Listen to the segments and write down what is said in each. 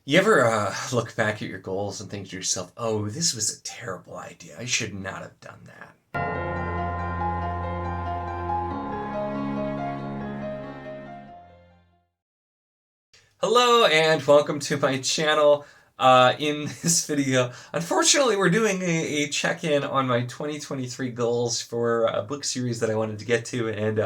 You ever look back at your goals and think to yourself, oh, this was a terrible idea. I should not have done that. Hello and welcome to my channel. In this video, unfortunately, we're doing a check-in on my 2023 goals for a book series that I wanted to get to, and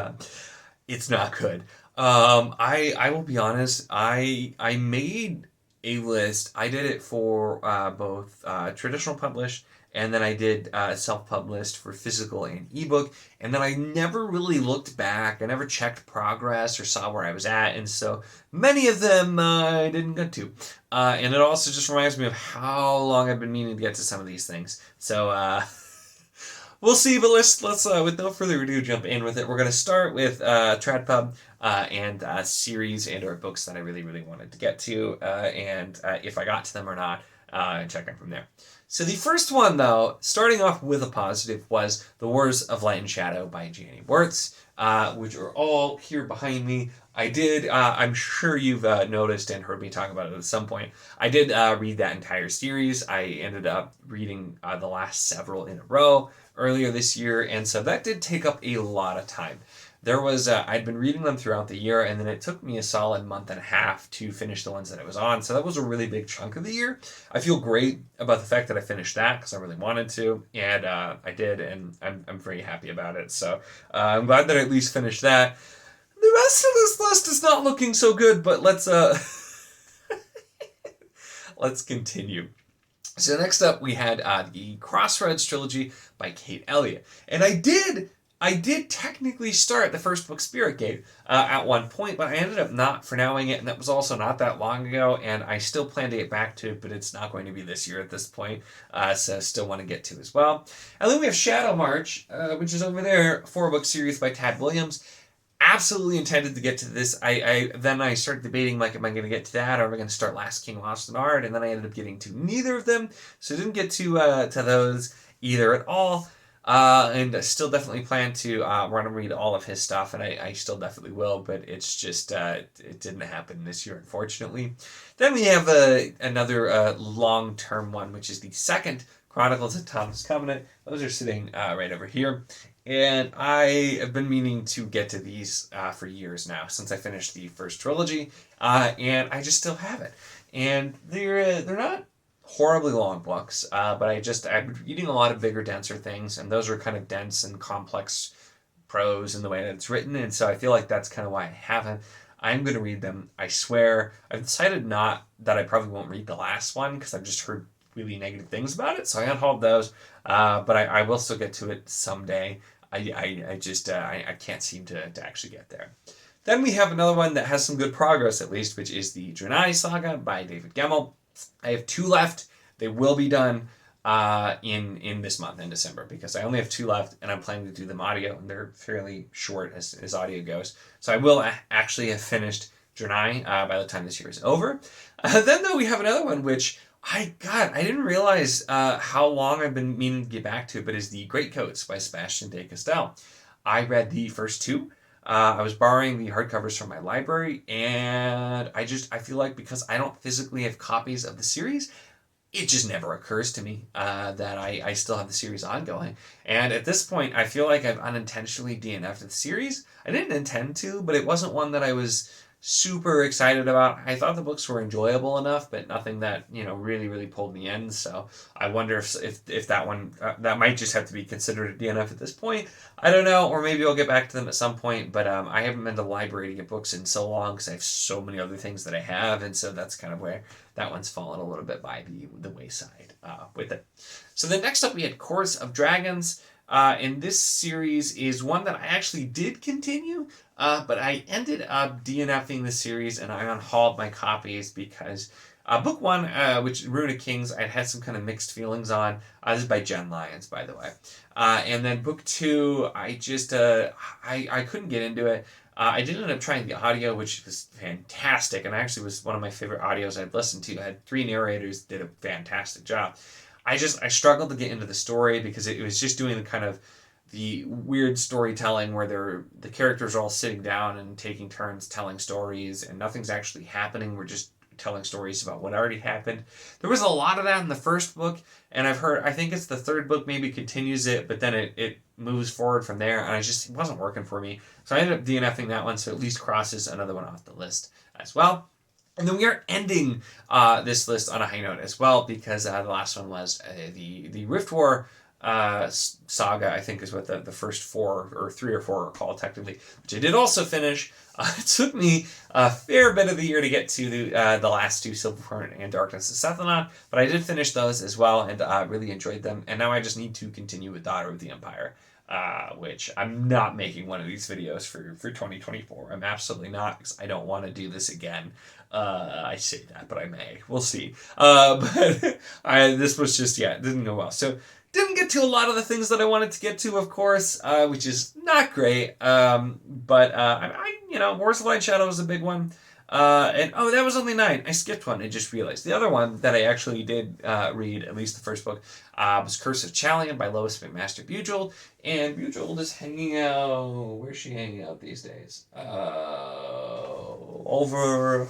it's not good. I will be honest. I made a list. I did it for both traditional published, and then I did self-published for physical and ebook. And then I never really looked back. I never checked progress or saw where I was at, and so many of them I didn't get to. And it also just reminds me of how long I've been meaning to get to some of these things. So we'll see, but let's with no further ado jump in with it. We're going to start with TradPub and series and or books that I really wanted to get to, and if I got to them or not, and check in from there. So the first one, though, starting off with a positive, was The Wars of Light and Shadow by Janie Wertz, which are all here behind me. I did, I'm sure you've noticed and heard me talk about it at some point. I did read that entire series. I ended up reading the last several in a row earlier this year, and so that did take up a lot of time. There was, I'd been reading them throughout the year, and then it took me a solid month and a half to finish the ones that I was on, so that was a really big chunk of the year. I feel great about the fact that I finished that, because I really wanted to, and I did, and I'm very happy about it, so I'm glad that I at least finished that. The rest of this list is not looking so good, but let's let's continue. So next up, we had the Crossroads trilogy by Kate Elliott, and I did technically start the first book, Spirit Gate, at one point, but I ended up not finowing it, and that was also not that long ago, and I still plan to get back to it, but it's not going to be this year at this point, so still want to get to as well. And then we have Shadow March, which is over there, 4-book series by Tad Williams. Absolutely intended to get to this. Then I started debating, like, am I going to get to that, or am I going to start Last King, Lost in Art, and then I ended up getting to neither of them, so I didn't get to those either at all. And I still definitely plan to want to read all of his stuff, and I still definitely will, but it's just, it didn't happen this year, unfortunately. Then we have another long-term one, which is the second Chronicles of Thomas Covenant. Those are sitting right over here. And I have been meaning to get to these for years now, since I finished the first trilogy, and I just still haven't. And they're not horribly long books, but I've been reading a lot of bigger, denser things, and those are kind of dense and complex prose in the way that it's written, and so I feel like that's kind of why I haven't. I'm going to read them, I swear. I've decided not that I probably won't read the last one, because I've just heard really negative things about it, so I unhauled those, but I will still get to it someday. I can't seem to actually get there. Then we have another one that has some good progress, at least, which is the Drenai Saga by David Gemmell. I have 2 left. They will be done in this month, in December, because I only have 2 left, and I'm planning to do them audio, and they're fairly short as audio goes. So I will actually have finished Drenai by the time this year is over. Then, though, we have another one, which I didn't realize how long I've been meaning to get back to, but is the Greatcoats by Sebastian de Castell. I read the first 2. I was borrowing the hardcovers from my library, and I feel like because I don't physically have copies of the series, it just never occurs to me that I still have the series ongoing. And at this point, I feel like I've unintentionally DNF'd the series. I didn't intend to, but it wasn't one that I was super excited about. I thought the books were enjoyable enough, but nothing that, really pulled me in. So I wonder if that one, that might just have to be considered a DNF at this point. I don't know, or maybe I'll get back to them at some point, but I haven't been to the library to get books in so long because I have so many other things that I have, and so that's kind of where that one's fallen a little bit by the wayside with it. So then next up we had Chorus of Dragons. And this series is one that I actually did continue, but I ended up DNFing the series, and I unhauled my copies because book 1, which Rune of Kings, I had some kind of mixed feelings on. This is by Jen Lyons, by the way. And then book 2, I just I couldn't get into it. I did end up trying the audio, which was fantastic, and actually was one of my favorite audios I'd listened to. I had 3 narrators, did a fantastic job. I struggled to get into the story because it was just doing the kind of the weird storytelling where the characters are all sitting down and taking turns telling stories, and nothing's actually happening. We're just telling stories about what already happened. There was a lot of that in the first book, and I think it's the third book maybe continues it, but then it moves forward from there, and it wasn't working for me. So I ended up DNFing that one, so at least crosses another one off the list as well. And then we are ending this list on a high note as well, because the last one was the Rift War saga, I think is what the first 4 or 3 or 4 are called technically, which I did also finish. It took me a fair bit of the year to get to the last 2, Silverhorn and Darkness of Sethlanon, but I did finish those as well, and really enjoyed them. And now I just need to continue with Daughter of the Empire, which I'm not making one of these videos for 2024. I'm absolutely not, because I don't want to do this again. I say that, but I may. We'll see. But this was just, it didn't go well. So didn't get to a lot of the things that I wanted to get to, of course, which is not great. But Wars of Light Shadow was a big one. And that was only 9. I skipped one. I just realized. The other one that I actually did read, at least the first book, was Curse of Chalion by Lois McMaster Bugeld. And Bugeld is hanging out... Where's she hanging out these days? Over...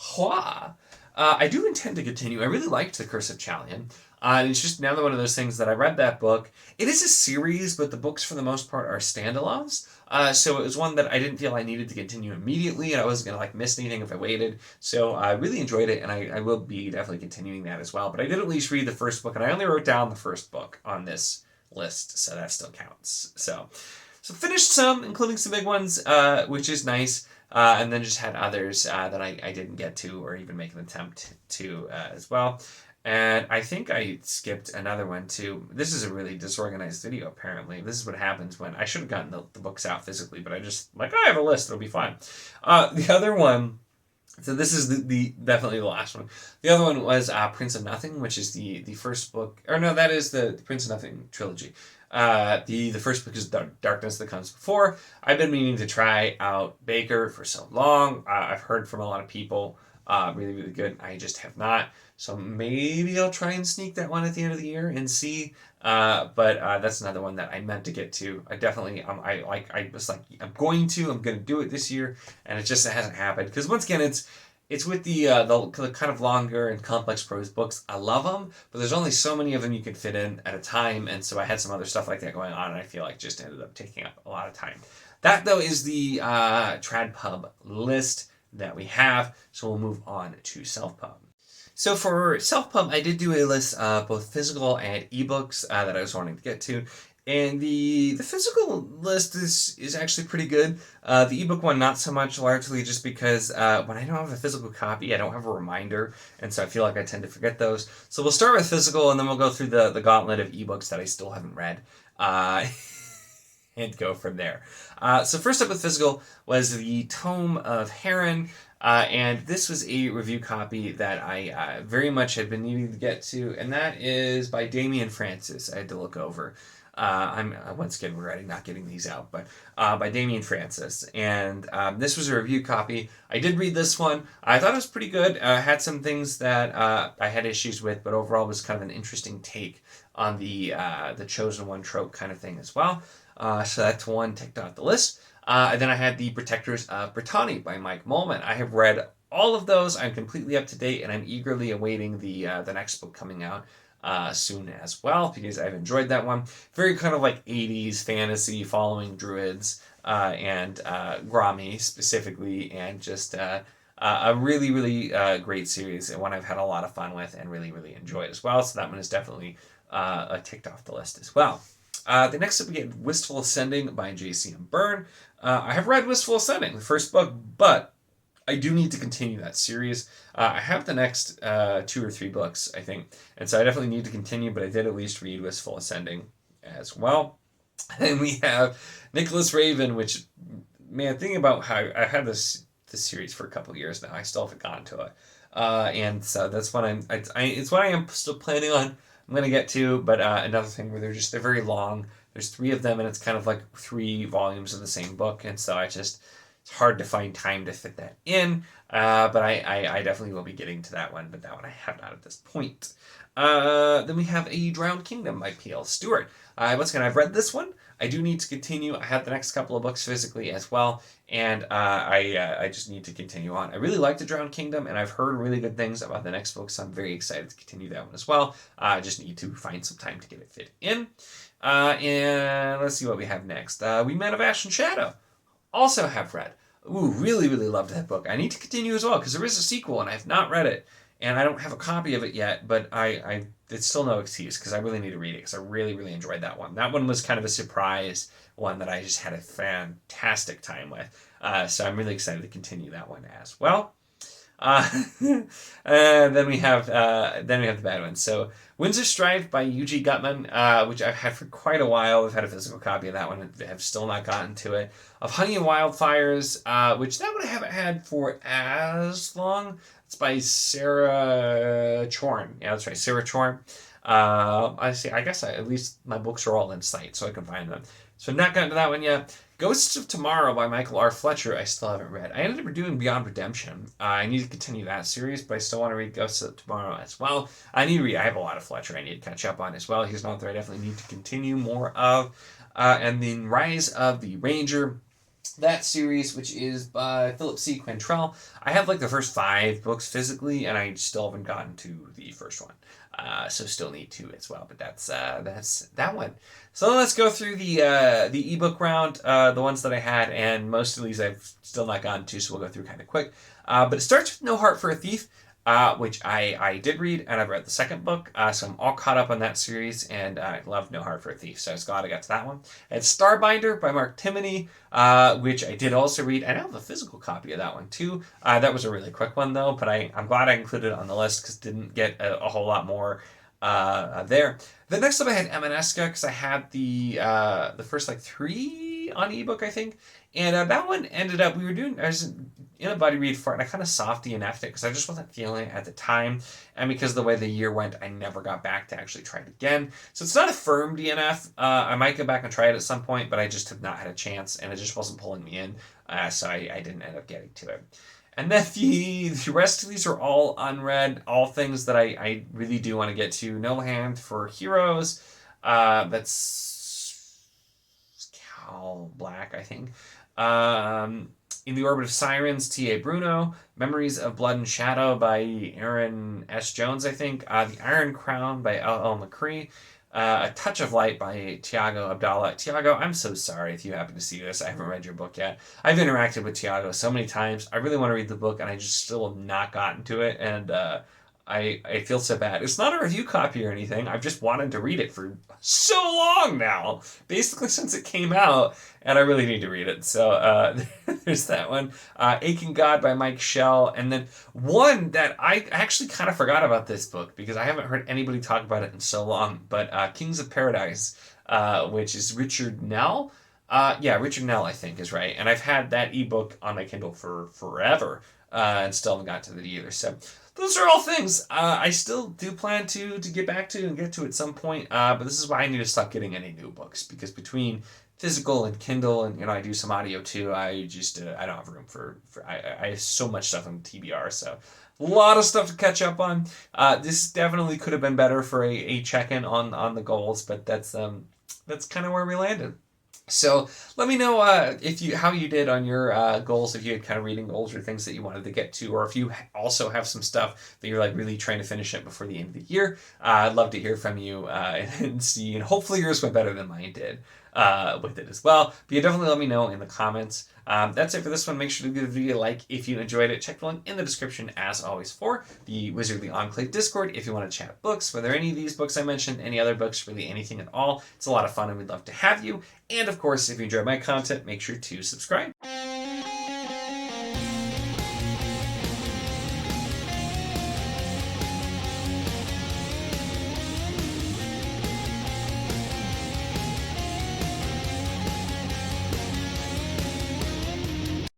Hua. I do intend to continue. I really liked The Curse of Chalion. It's just another one of those things that I read that book. It is a series, but the books for the most part are standalones. So it was one that I didn't feel I needed to continue immediately, and I wasn't going to miss anything if I waited. So I really enjoyed it, and I will be definitely continuing that as well. But I did at least read the first book, and I only wrote down the first book on this list, so that still counts. So finished some, including some big ones, which is nice. And then just had others that I didn't get to or even make an attempt to as well. And I think I skipped another one too. This is a really disorganized video, apparently. This is what happens when I should have gotten the books out physically, but I just, I have a list, it'll be fine. The other one, so this is the definitely the last one. The other one was Prince of Nothing, which is the first book, or no, that is the Prince of Nothing trilogy. The first book is Darkness That Comes Before. I've been meaning to try out Baker for so long. I've heard from a lot of people, really, really good. I just have not. So maybe I'll try and sneak that one at the end of the year and see. But that's another one that I meant to get to. I definitely, I was like, I'm going to do it this year, and it just hasn't happened. Because once again, it's with the kind of longer and complex prose books. I love them, but there's only so many of them you can fit in at a time, and so I had some other stuff like that going on, and I feel like just ended up taking up a lot of time. That, though, is the TradPub list that we have, so we'll move on to SelfPub. So for SelfPub, I did do a list of both physical and ebooks that I was wanting to get to. And the physical list is actually pretty good. The ebook one, not so much, largely just because when I don't have a physical copy, I don't have a reminder, and so I feel like I tend to forget those. So we'll start with physical, and then we'll go through the gauntlet of ebooks that I still haven't read, and go from there. So first up with physical was the Tome of Heron. And this was a review copy that I very much had been needing to get to, and that is by Damian Francis. I had to look over. I'm once again regretting not getting these out, but by Damian Francis. And this was a review copy. I did read this one. I thought it was pretty good. Had some things that I had issues with, but overall was kind of an interesting take on the chosen one trope kind of thing as well. So that's one ticked off the list. And then I had The Protectors of Brittany by Mike Molman. I have read all of those. I'm completely up to date, and I'm eagerly awaiting the next book coming out soon as well, because I've enjoyed that one. Very kind of like 80s fantasy following druids and Grommy specifically, and just a really, really great series, and one I've had a lot of fun with and really, really enjoyed as well. So that one is definitely ticked off the list as well. The next up we get Wistful Ascending by J.C.M. Byrne. I have read Wistful Ascending, the first book, but I do need to continue that series. I have the next 2 or 3 books, I think, and so I definitely need to continue, but I did at least read Wistful Ascending as well. And we have Nicholas Raven, which, man, thinking about how I had this series for a couple of years now, I still haven't gotten to it. And so that's what it's what I am still planning on. I'm going to get to, but another thing where they're very long. There's 3 of them, and it's kind of like 3 volumes of the same book, and so it's hard to find time to fit that in, but I definitely will be getting to that one, but that one I have not at this point. Then we have A Drowned Kingdom by P.L. Stewart. Once again, I've read this one. I do need to continue. I have the next couple of books physically as well, and I just need to continue on. I really like The Drowned Kingdom, and I've heard really good things about the next book, so I'm very excited to continue that one as well. I just need to find some time to get it fit in. And let's see what we have next. We Men of Ash and Shadow. Also have read. Ooh, really, really loved that book. I need to continue as well, because there is a sequel, and I have not read it. And I don't have a copy of it yet, but it's still no excuse, because I really need to read it, because I really, really enjoyed that one. That one was kind of a surprise one that I just had a fantastic time with. So I'm really excited to continue that one as well. Then we have the bad ones. So Winds of Strife by U.G. Gutman, which I've had for quite a while. I've had a physical copy of that one and have still not gotten to it. Of Honey and Wildfires, which that one I haven't had for as long. It's by Sarah Chorn. Yeah, that's right, Sarah Chorn. I see. I guess at least my books are all in sight, so I can find them. So not gotten to that one yet. Ghosts of Tomorrow by Michael R. Fletcher, I still haven't read. I ended up doing Beyond Redemption. I need to continue that series, but I still want to read Ghosts of Tomorrow as well. I have a lot of Fletcher I need to catch up on as well. He's an author I definitely need to continue more of. And then Rise of the Ranger, that series, which is by Philip C. Quantrell. I have like the first 5 books physically, and I still haven't gotten to the first one. So still need to as well, but that's that one. So let's go through the ebook round, the ones that I had, and most of these I've still not gotten to, so we'll go through kind of quick. But it starts with No Heart for a Thief, which I did read, and I've read the second book, so I'm all caught up on that series, and I love No Heart for a Thief, so I was glad I got to that one. And Starbinder by Mark Timoney, which I did also read, and I have a physical copy of that one too. That was a really quick one though, but I'm glad I included it on the list because didn't get a whole lot more there. The next up I had Emaneska, because I had the first like 3 on ebook, I think. And that one ended up, I was in a buddy read for it, and I kind of soft DNF'd it because I just wasn't feeling it at the time. And because of the way the year went, I never got back to actually try it again. So it's not a firm DNF. I might go back and try it at some point, but I just have not had a chance, and it just wasn't pulling me in. So I didn't end up getting to it. And then the rest of these are all unread, all things that I really do want to get to. No Hand for Heroes. That's Cal Black, I think. In the Orbit of Sirens, T.A. Bruno. Memories of Blood and Shadow by Aaron S. Jones, I think. The Iron Crown by L.L. McCree. A Touch of Light by Tiago Abdallah. Tiago, I'm so sorry if you happen to see this. I haven't read your book yet. I've interacted with Tiago so many times. I really want to read the book, and I just still have not gotten to it, and I feel so bad. It's not a review copy or anything. I've just wanted to read it for so long now, basically since it came out, and I really need to read it. So there's that one. Aching God by Mike Shell. And then one that I actually kind of forgot about this book because I haven't heard anybody talk about it in so long, but Kings of Paradise, which is Richard Nell. Richard Nell, I think, is right. And I've had that ebook on my Kindle for forever, and still haven't got to it either. So those are all things I still do plan to get back to and get to at some point. But this is why I need to stop getting any new books, because between physical and Kindle, and I do some audio too, I just I don't have room for I have so much stuff on TBR, so a lot of stuff to catch up on. This definitely could have been better for a check-in on the goals, but that's kind of where we landed. So let me know how you did on your goals, if you had kind of reading goals or things that you wanted to get to, or if you also have some stuff that you're like really trying to finish it before the end of the year. I'd love to hear from you and see, and hopefully yours went better than mine did with it as well. But you definitely let me know in the comments. That's it for this one. Make sure to give the video a like if you enjoyed it. Check the link in the description, as always, for the Wizardly Enclave Discord if you want to chat books, whether any of these books I mentioned, any other books, really anything at all. It's a lot of fun, and we'd love to have you. And of course, if you enjoyed my content, make sure to subscribe.